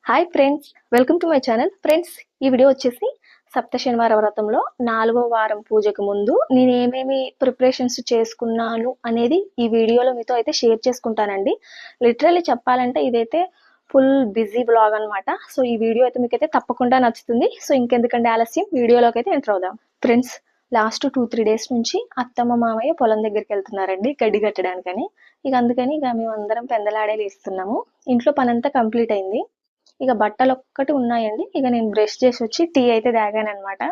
Hi friends, welcome to my channel. Friends, ఈ video వచ్చేసి సప్త శనివార వ్రతంలో 4వ వారం పూజకు ముందు నేను ఏమేమి ప్రిపరేషన్స్ చేసుకున్నాను అనేది ఈ వీడియోలో మీతో అయితే షేర్ చేసుకుంటానండి. లిటరల్లీ చెప్పాలంటే ఇదైతే ఫుల్ బిజీ బ్లాగ్ అనమాట. సో ఈ వీడియో అయితే మీకైతే తప్పకుండా నచ్చుతుంది. సో ఇంకెందుకంటే ఆలస్యం, వీడియోలోకి అయితే ఎంటర్ అవుదాం. ఫ్రెండ్స్, లాస్ట్ 2-3 డేస్ నుంచి అత్తమ్మ మామయ్య పొలం దగ్గరికి వెళ్తున్నారండి గడ్డి కట్టడానికని. అందుకని మేమందరం పెందలాడే లేస్తున్నాము. ఇంట్లో పనంతా కంప్లీట్ అయింది. బట్టలు ఒక్కటి ఉన్నాయండి. నేను బ్రష్ చేసి వచ్చి టీ అయితే తాగానన్నమాట.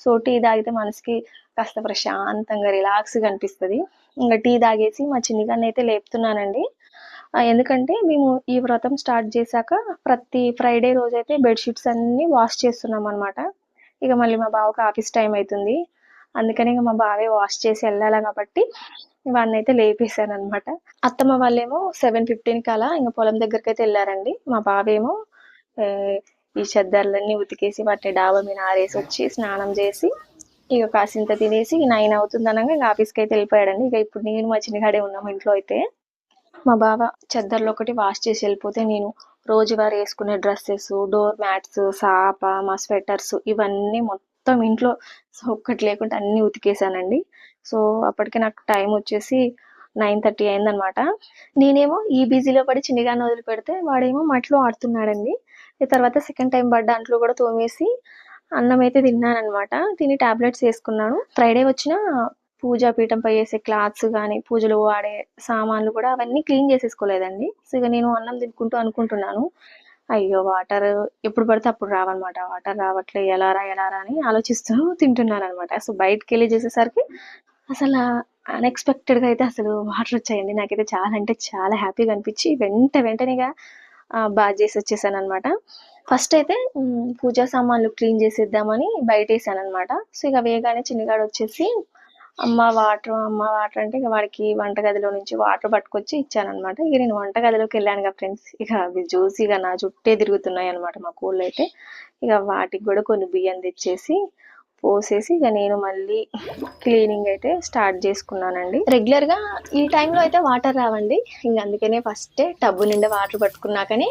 సో టీ తాగితే మనసుకి కాస్త ప్రశాంతంగా రిలాక్స్గా అనిపిస్తుంది. టీ తాగేసి మా చిన్నిగాన్ని అయితే లేపుతున్నానండి. ఎందుకంటే మేము ఈ వ్రతం స్టార్ట్ చేశాక ప్రతి ఫ్రైడే రోజు అయితే బెడ్షీట్స్ అన్నీ వాష్ చేస్తున్నాం అనమాట. మళ్ళీ మా బావకి ఆఫీస్ టైం అవుతుంది. అందుకని మా బావే వాష్ చేసి వెళ్ళాలి కాబట్టి వాడిని అయితే లేపేశాను అనమాట. అత్తమ్మ వాళ్ళేమో 7:15కి అలా పొలం దగ్గరికి అయితే వెళ్ళారండి. మా బావేమో ఈ చెద్దర్లన్నీ ఉతికేసి వాటిని డాబా మీద ఆరేసి వచ్చి స్నానం చేసి కాసింత తినేసి 9 అవుతుంది అనగా ఆఫీస్కి అయితే వెళ్ళిపోయాడండి. ఇప్పుడు నేను మా చిన్నగాడే ఉన్నాము ఇంట్లో. అయితే మా బావ చెద్దర్లు ఒకటి వాష్ చేసి వెళ్ళిపోతే నేను రోజువారీ వేసుకునే డ్రెస్సెస్, డోర్ మ్యాట్స్, సాప, మా స్వెటర్స్ ఇవన్నీ మొత్తం ఇంట్లో ఒక్కటి లేకుండా అన్ని ఉతికేసానండి. సో అప్పటికి నాకు టైం వచ్చేసి 9:30 అయిందనమాట. నేనేమో ఈ బిజీలో పడి చిన్నగాన్ని వదిలిపెడితే వాడేమో మట్లో ఆడుతున్నాడండి. తర్వాత సెకండ్ టైం దాంట్లో కూడా తోమేసి అన్నం అయితే తిన్నానమాట. తిని టాబ్లెట్స్ వేసుకున్నాను. ఫ్రైడే వచ్చిన పూజా పీఠంపై వేసే క్లాత్స్ కానీ, పూజలో వాడే సామాన్లు కూడా అవన్నీ క్లీన్ చేసేసుకోలేదండి. సో నేను అన్నం తినుకుంటూ అనుకుంటున్నాను, అయ్యో వాటర్ ఎప్పుడు పడితే అప్పుడు రావన్నమాట. వాటర్ రావట్లే, ఎలారా అని ఆలోచిస్తూ తింటున్నాను అనమాట. సో బయటకు వెళ్ళి చేసేసరికి అసలు అన్ఎక్స్పెక్టెడ్గా అయితే అసలు వాటర్ వచ్చాయండి. నాకైతే చాలా అంటే చాలా హ్యాపీగా అనిపించి వెంటనేగా బాగా చేసి వచ్చేసాను అనమాట. ఫస్ట్ అయితే పూజా సామాన్లు క్లీన్ చేసేద్దామని బయట వేసాను అనమాట. సో వేగానే చిన్నగాడు వచ్చేసి అమ్మ వాటర్ అంటే వాడికి వంటగదిలో నుంచి వాటర్ పట్టుకొచ్చి ఇచ్చానమాట. నేను వంటగదిలోకి వెళ్ళాను కదా ఫ్రెండ్స్, అవి జ్యూసీగా నా చుట్టే తిరుగుతున్నాయి అనమాట మా కోళ్ళు అయితే. వాటికి కూడా కొన్ని బియ్యం తెచ్చేసి పోసేసి నేను మళ్ళీ క్లీనింగ్ అయితే స్టార్ట్ చేసుకున్నానండి. రెగ్యులర్ గా ఈ టైంలో అయితే వాటర్ రావండి. అందుకనే ఫస్ట్ టబ్బు నిండా వాటర్ పట్టుకున్నాకనే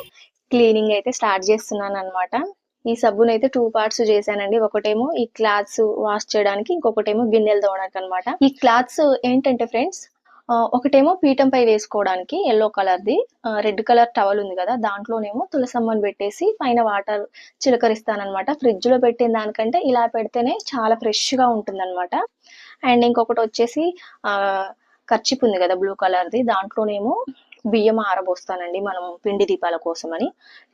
క్లీనింగ్ అయితే స్టార్ట్ చేస్తున్నాను అనమాట. ఈ సబ్బును అయితే 2 పార్ట్స్ చేశానండి. ఒకటేమో ఈ క్లాత్స్ వాష్ చేయడానికి, ఇంకొకటేమో గిన్నెలు తోమడానికి అనమాట. ఈ క్లాత్స్ ఏంటంటే ఫ్రెండ్స్, ఒకటేమో పీఠంపై వేసుకోవడానికి ఎల్లో కలర్ది, రెడ్ కలర్ టవల్ ఉంది కదా దాంట్లోనేమో తులసమ్మని పెట్టేసి పైన వాటర్ చిలకరిస్తానమాట. ఫ్రిడ్జ్ లో పెట్టిన దానికంటే ఇలా పెడితేనే చాలా ఫ్రెష్ గా ఉంటుందన్నమాట. అండ్ ఇంకొకటి వచ్చేసి కర్చీప్ ఉంది కదా బ్లూ కలర్ది, దాంట్లోనేమో బియ్యం ఆరబోస్తానండి మనం పిండి దీపాల కోసమని.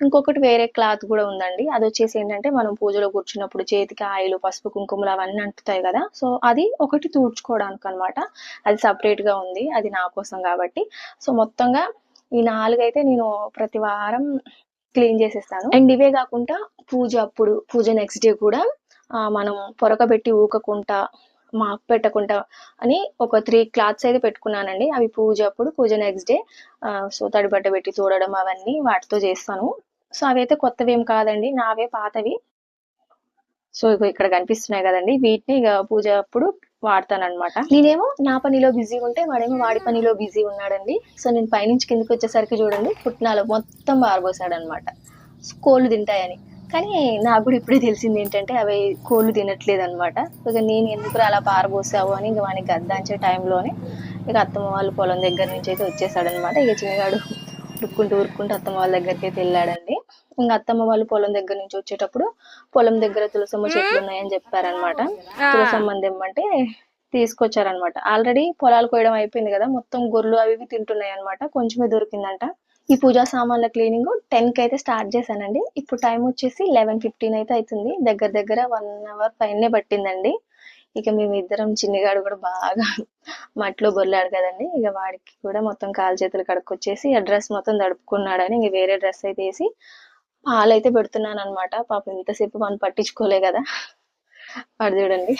ఇంకొకటి వేరే క్లాత్ కూడా ఉందండి. అది వచ్చేసి ఏంటంటే మనం పూజలో కూర్చున్నప్పుడు చేతికి ఆయిల్, పసుపు, కుంకుమలు అవన్నీ అంటుతాయి కదా, సో అది ఒకటి తుడుచుకోవడానికి అనమాట. అది సపరేట్ గా ఉంది, అది నా కోసం కాబట్టి. సో మొత్తంగా ఈ 4 అయితే నేను ప్రతి వారం క్లీన్ చేసేస్తాను. అండ్ ఇవే కాకుండా పూజ నెక్స్ట్ డే కూడా మనం పొరకబెట్టి ఊకకుండా, మాకు పెట్టకుండా అని ఒక 3 క్లాత్స్ అయితే పెట్టుకున్నానండి. అవి పూజ అప్పుడు, పూజ నెక్స్ట్ డే సో తడిబట్ట పెట్టి చూడడం అవన్నీ వాటితో చేస్తాను. సో అవైతే కొత్తవి ఏం కాదండి, నావే పాతవి. సో ఇక్కడ కనిపిస్తున్నాయి కదండి, వీటిని పూజ అప్పుడు వాడతానన్నమాట. నేనేమో నా పనిలో బిజీ ఉంటే వాడేమో వాడి పనిలో బిజీ ఉన్నాడండి. సో నేను పైనుంచి కిందకి వచ్చేసరికి చూడండి పుట్నాలు మొత్తం బారబోసాడు అనమాట, కోళ్ళు తింటాయని. కానీ నాకు కూడా ఇప్పుడే తెలిసింది ఏంటంటే అవి కోళ్ళు తినట్లేదు అనమాట. నేను ఎందుకు అలా పారబోసావు అని వానికి గద్దాంచే టైంలోనే అత్తమ్మ వాళ్ళు పొలం దగ్గర నుంచి అయితే వచ్చేసాడనమాట. చిన్నగాడు ఉరుక్కుంటూ అత్తమ్మ వాళ్ళ దగ్గరికి అయితే వెళ్ళాడండి. అత్తమ్మ వాళ్ళు పొలం దగ్గర నుంచి వచ్చేటప్పుడు పొలం దగ్గర తులసమ్మ చెట్లు ఉన్నాయని చెప్పారనమాట. తులసమ్మని తెమ్మంటే తీసుకొచ్చారనమాట. ఆల్రెడీ పొలాలు కోయడం అయిపోయింది కదా, మొత్తం గొర్రెలు అవి తింటున్నాయి అనమాట. కొంచెమే దొరికిందంట. ఈ పూజా సామాన్ల క్లీనింగ్ 10కి అయితే స్టార్ట్ చేశానండి. ఇప్పుడు టైం వచ్చేసి 11:15 అయితే అవుతుంది. దగ్గర 1 అవర్ పైనే పట్టిందండి. మేమిద్దరం, చిన్నగాడు కూడా బాగా మట్లో బొర్లాడు కదండి. వాడికి కూడా మొత్తం కాలు చేతులు కడుక్కొచ్చేసి ఆ డ్రెస్ మొత్తం తడుపుకున్నాడని వేరే డ్రెస్ అయితే వేసి పాలైతే పెడుతున్నాను అనమాట. పాపం ఇంతసేపు మనం పట్టించుకోలే కదా. వాడు చూడండి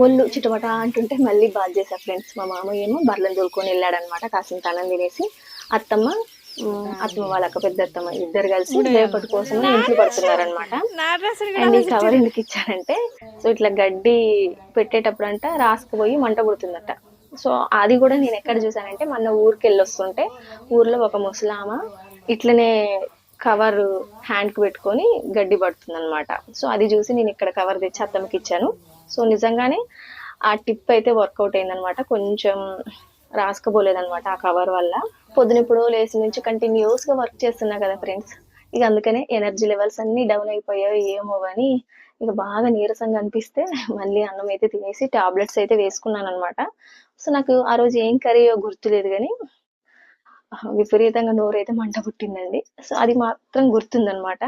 ఒళ్ళు చిటమట అంటుంటే మళ్ళీ బాగా చేశా ఫ్రెండ్స్. మా మామయ్య ఏమో బర్రెలను దొరుకుని వెళ్ళాడనమాట. కాసిన అన్నం తినేసి అత్తమ్మ వాళ్ళ అక్క పెద్ద అత్తమ్మ ఇద్దరు కలిసి రేపటి కోసం ఇంట్లో పడుతున్నారనమాట. అండ్ ఈ కవర్ ఎందుకు ఇచ్చారంటే, సో ఇట్లా గడ్డి పెట్టేటప్పుడు అంట రాసుకుపోయి మంట పుడుతుందట. సో అది కూడా నేను ఎక్కడ చూసానంటే, మొన్న ఊరికి వెళ్ళి వస్తుంటే ఊర్లో ఒక ముసలామ ఇట్లనే కవర్ హ్యాండ్కి పెట్టుకొని గడ్డి పడుతుంది అనమాట. సో అది చూసి నేను ఇక్కడ కవర్ తెచ్చి అత్తమ్మకి ఇచ్చాను. సో నిజంగానే ఆ టిప్ అయితే వర్కౌట్ అయిందనమాట. కొంచెం రాసుకపోలేదనమాట ఆ కవర్ వల్ల. పొద్దునెప్పుడో లేచి నుంచి కంటిన్యూస్గా వర్క్ చేస్తున్నా కదా ఫ్రెండ్స్, ఇక అందుకనే ఎనర్జీ లెవెల్స్ అన్నీ డౌన్ అయిపోయాయి ఏమో కానీ ఇక బాగా నీరసంగా అనిపిస్తే మళ్ళీ అన్నం అయితే తినేసి టాబ్లెట్స్ అయితే వేసుకున్నాను అనమాట. సో నాకు ఆ రోజు ఏం కర్రీయో గుర్తులేదు కానీ విపరీతంగా నోరైతే మంట పుట్టిందండి. సో అది మాత్రం గుర్తుందనమాట.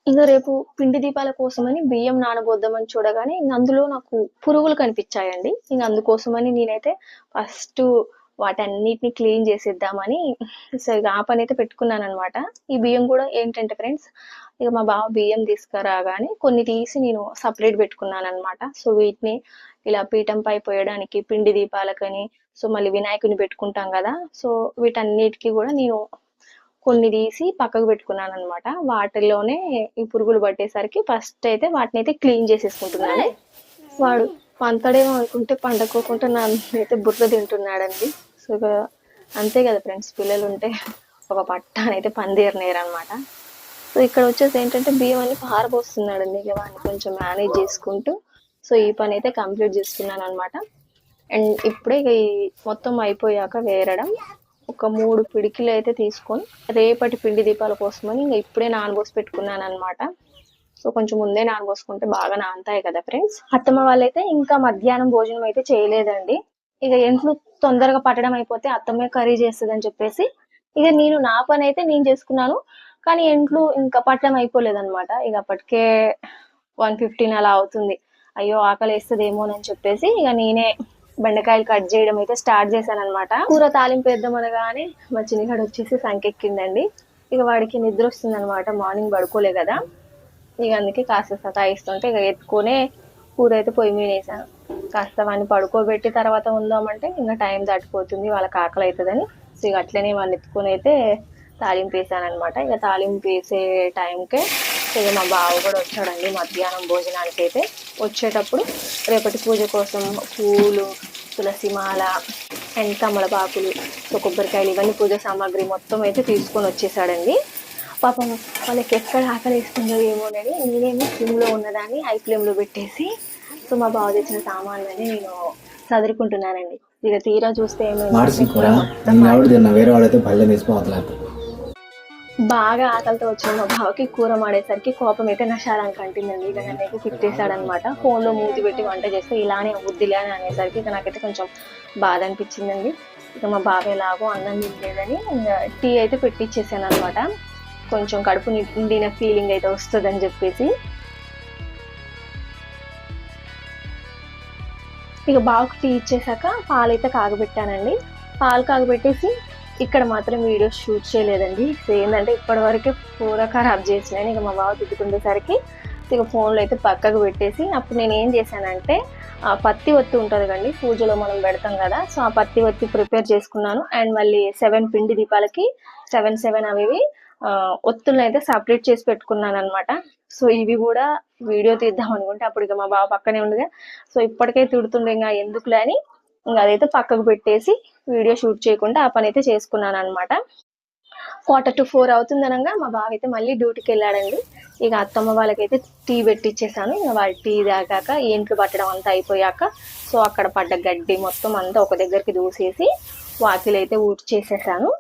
ఇంకా రేపు పిండి దీపాల కోసమని బియ్యం నానబోద్దామని చూడగానే ఇంక అందులో నాకు పురుగులు కనిపించాయండి. ఇంక అందుకోసమని నేనైతే ఫస్ట్ వాటన్నిటిని క్లీన్ చేసేద్దామని సో ఇక ఆ పని అయితే పెట్టుకున్నాను అనమాట. ఈ బియ్యం కూడా ఏంటంటే ఫ్రెండ్స్, ఇక మా బావ బియ్యం తీసుకురాగానే కొన్ని తీసి నేను సపరేట్ పెట్టుకున్నాను అనమాట. సో వీటిని ఇలా పీఠంపై పోయడానికి, పిండి దీపాలకని, సో మళ్ళీ వినాయకుని పెట్టుకుంటాం కదా, సో వీటన్నిటికీ కూడా నేను కొన్ని తీసి పక్కకు పెట్టుకున్నాను అనమాట. వాటిల్లోనే ఈ పురుగులు పట్టేసరికి ఫస్ట్ అయితే వాటిని అయితే క్లీన్ చేసేసుకుంటున్నాను. వాడు పంతడేమో అనుకుంటే పండుకోకుండా నన్నైతే బుర్ర తింటున్నాడండి. సో అంతే కదా ఫ్రెండ్స్, పిల్లలు ఉంటే ఒక పట్టానైతే పందేరనేరు అనమాట. సో ఇక్కడ వచ్చేసి ఏంటంటే బియ్యం అన్ని పారబోస్తున్నాడండి. ఇక వాడిని కొంచెం మేనేజ్ చేసుకుంటూ సో ఈ పని అయితే కంప్లీట్ చేసుకున్నాను అనమాట. అండ్ ఇప్పుడే ఇక ఈ మొత్తం అయిపోయాక వేరడం ఒక 3 పిడికిలు అయితే తీసుకొని రేపటి పిండి దీపాల కోసమని ఇంకా ఇప్పుడే నానబోసి పెట్టుకున్నాను అనమాట. సో కొంచెం ముందే నానబోసుకుంటే బాగా నానతాయి కదా ఫ్రెండ్స్. అత్తమ్మ వాళ్ళైతే ఇంకా మధ్యాహ్నం భోజనం అయితే చేయలేదండి. ఇక ఎంట్లు తొందరగా పట్టడం అయిపోతే అత్తమ్మే కర్రీ చేస్తుందని చెప్పేసి ఇక నేను నా పని అయితే నేను చేసుకున్నాను. కానీ ఎంట్లు ఇంకా పట్టడం అయిపోలేదన్నమాట. ఇక అప్పటికే 1:15 అలా అవుతుంది. అయ్యో ఆకలి వేస్తుందేమోనని చెప్పేసి ఇక నేనే బెండకాయలు కట్ చేయడం అయితే స్టార్ట్ చేశాను అనమాట. కూర తాలింపు వేద్దాం అనగానే మా చిన్నగాడు వచ్చేసి సంకెక్కిందండి. ఇక వాడికి నిద్ర వస్తుంది అనమాట, మార్నింగ్ పడుకోలే కదా. ఇక అందుకే కాస్త సతాయిస్తుంటే ఇక ఎత్తుకునే కూర అయితే పొయ్యి మీద వేసాను. కాస్త వాడిని పడుకోబెట్టి తర్వాత ఉందామంటే ఇంకా టైం దాటిపోతుంది, వాళ్ళకి ఆకలి అవుతుందని. సో ఇక అట్లనే వాడిని ఎత్తుకొని అయితే తాలింపు వేసాను అనమాట. ఇక తాలింపు వేసే టైంకే ఇక మా బావ కూడా వచ్చాడండి మధ్యాహ్నం భోజనానికి. అయితే వచ్చేటప్పుడు రేపటి పూజ కోసం పూలు, తులసి మాల అండ్ తమలపాకులు, సో కొబ్బరికాయలు, ఇవన్నీ పూజ సామాగ్రి మొత్తం అయితే తీసుకొని వచ్చేసాడండి. పాపం వాళ్ళకి ఎక్కడ ఆకలి వేస్తుందో ఏమోనని నేనేమో సిమ్లో ఉన్నదాన్ని హై ఫ్లేమ్లో పెట్టేసి సో మా బావ తెచ్చిన సామాన్లని నేను చదురుకుంటున్నానండి. ఇక తీరా చూస్తే బాగా ఆకలితో వచ్చిన మా బావకి కూర మాడేసరికి కోపం అయితే నశాలానికి అంటిందండి. ఇక నన్నైతే తిట్టేశాడనమాట. ఫోన్లో మూతి పెట్టి వంట చేస్తే ఇలానే వద్దులే అని అనేసరికి ఇక నాకైతే కొంచెం బాధ అనిపించిందండి. ఇక మా బావ ఎలాగో అన్నం తినలేదని టీ అయితే పెట్టించేసాను అనమాట. కొంచెం కడుపు నిండిన ఫీలింగ్ అయితే వస్తుందని చెప్పేసి ఇక బావకు టీ ఇచ్చేసాక పాలైతే కాగబెట్టానండి. పాలు కాగబెట్టేసి ఇక్కడ మాత్రం వీడియో షూట్ చేయలేదండి. ఏంటంటే ఇప్పటివరకే పూర ఖరాబ్ చేసినాను. ఇక మా బావ తిట్టుకుండేసరికి ఇక ఫోన్లో అయితే పక్కకు పెట్టేసి అప్పుడు నేను ఏం చేశానంటే పత్తి ఒత్తి ఉంటుంది కండి, పూజలో మనం పెడతాం కదా, సో ఆ పత్తి ఒత్తి ప్రిపేర్ చేసుకున్నాను. అండ్ మళ్ళీ 7 పిండి దీపాలకి 7 అవి ఒత్తులను అయితే సపరేట్ చేసి పెట్టుకున్నాను అనమాట. సో ఇవి కూడా వీడియో తీద్దాం అనుకుంటే అప్పుడు ఇక మా బావ పక్కనే ఉండగా సో ఇప్పటికే తిడుతుండే ఇంకా ఎందుకులే అని ఇంకా అదైతే పక్కకు పెట్టేసి వీడియో షూట్ చేయకుండా ఆ పని అయితే చేసుకున్నాను అనమాట. 3:45 అవుతుందనగా మా బావ అయితే మళ్ళీ డ్యూటీకి వెళ్ళాడండి. ఇక అత్తమ్మ వాళ్ళకైతే టీ పెట్టిచ్చేసాను. ఇక వాళ్ళు టీ తాగాక ఏంట్లు పట్టడం అంతా అయిపోయాక సో అక్కడ పడ్డ గడ్డి మొత్తం అంతా ఒక దగ్గరికి దూసేసి వాకిలు అయితే ఊడ్చేసేసాను.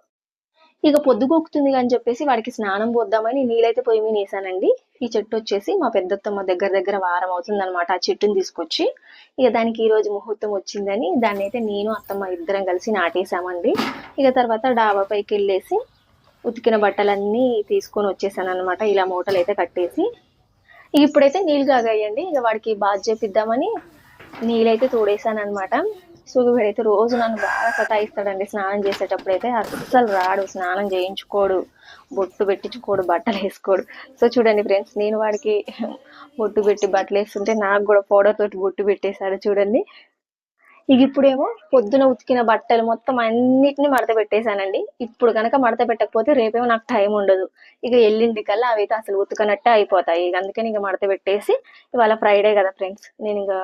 ఇక పొద్దుగోకుతుంది అని చెప్పేసి వాడికి స్నానం పోద్దామని నీళ్ళైతే పొయ్యి మీద వేసానండి. ఈ చెట్టు వచ్చేసి మా పెద్దత్తమ్మ దగ్గర వారం అవుతుంది అనమాట ఆ చెట్టుని తీసుకొచ్చి. ఇక దానికి ఈ రోజు ముహూర్తం వచ్చిందని దాన్ని అయితే నేను అత్తమ్మ ఇద్దరం కలిసి నాటేసామండి. ఇక తర్వాత డాబా పైకి వెళ్ళేసి ఉతికిన బట్టలన్నీ తీసుకొని వచ్చేసాను అనమాట. ఇలా మూటలు అయితే కట్టేసి ఇప్పుడైతే నీళ్ళు కాగాయండి. ఇక వాడికి బాధ చేపిద్దామని నీళ్ళైతే తోడేసాను అనమాట. సో వీడైతే రోజు నన్ను బాగా సతాయిస్తాడండి. స్నానం చేసేటప్పుడు అయితే అస్సలు రాడు, స్నానం చేయించుకోడు, బొట్టు పెట్టించుకోడు, బట్టలు వేసుకోడు. సో చూడండి ఫ్రెండ్స్, నేను వాడికి బొట్టు పెట్టి బట్టలు వేస్తుంటే నాకు కూడా పౌడర్ తోటి బొట్టు పెట్టేశాడు చూడండి. ఇక ఇప్పుడేమో పొద్దున ఉతికిన బట్టలు మొత్తం అన్నిటిని మడత పెట్టేశానండి. ఇప్పుడు కనుక మడత పెట్టకపోతే రేపేమో నాకు టైం ఉండదు. ఇక ఎల్లుండి కల్లా అవైతే అసలు ఉతకనట్టే అయిపోతాయి. ఇక అందుకని ఇక మడత పెట్టేసి ఇవాళ ఫ్రైడే కదా ఫ్రెండ్స్, నేను ఇక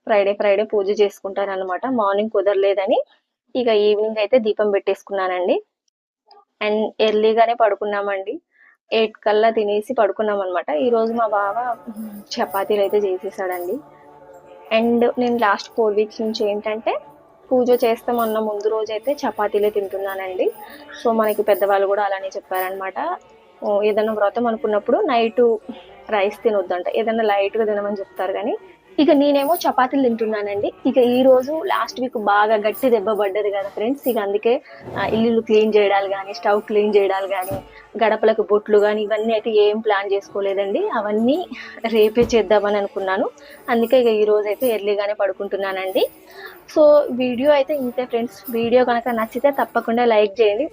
ఫ్రైడే పూజ చేసుకుంటాను అనమాట. మార్నింగ్ కుదరలేదని ఇక ఈవినింగ్ అయితే దీపం పెట్టేసుకున్నానండి. అండ్ ఎర్లీగానే పడుకున్నామండి. 8 కల్లా తినేసి పడుకున్నాం అనమాట. ఈరోజు మా బావ చపాతీలు అయితే చేసేసాడండి. అండ్ నేను లాస్ట్ 4 వీక్స్ నుంచి ఏంటంటే పూజ చేస్తామన్న ముందు రోజు అయితే చపాతీలే తింటున్నానండి. సో మనకి పెద్దవాళ్ళు కూడా అలానే చెప్పారనమాట. ఏదైనా వ్రతం అనుకున్నప్పుడు నైట్ రైస్ తినొద్దంట, ఏదైనా లైట్గా తినమని చెప్తారు. కానీ ఇక నేనేమో చపాతీలు తింటున్నానండి. ఇక ఈ రోజు లాస్ట్ వీక్ బాగా గట్టి దెబ్బ పడ్డది కదా ఫ్రెండ్స్. ఇక అందుకే ఇల్లు క్లీన్ చేయడాలు కానీ, స్టవ్ క్లీన్ చేయడాలు కానీ, గడపలకు బొట్లు కానీ, ఇవన్నీ అయితే ఏం ప్లాన్ చేసుకోలేదండి. అవన్నీ రేపే చేద్దామని అనుకున్నాను. అందుకే ఇక ఈ రోజు అయితే ఎర్లీగానే పడుకుంటున్నానండి. సో వీడియో అయితే ఇంతే ఫ్రెండ్స్. వీడియో కనుక నచ్చితే తప్పకుండా లైక్ చేయండి.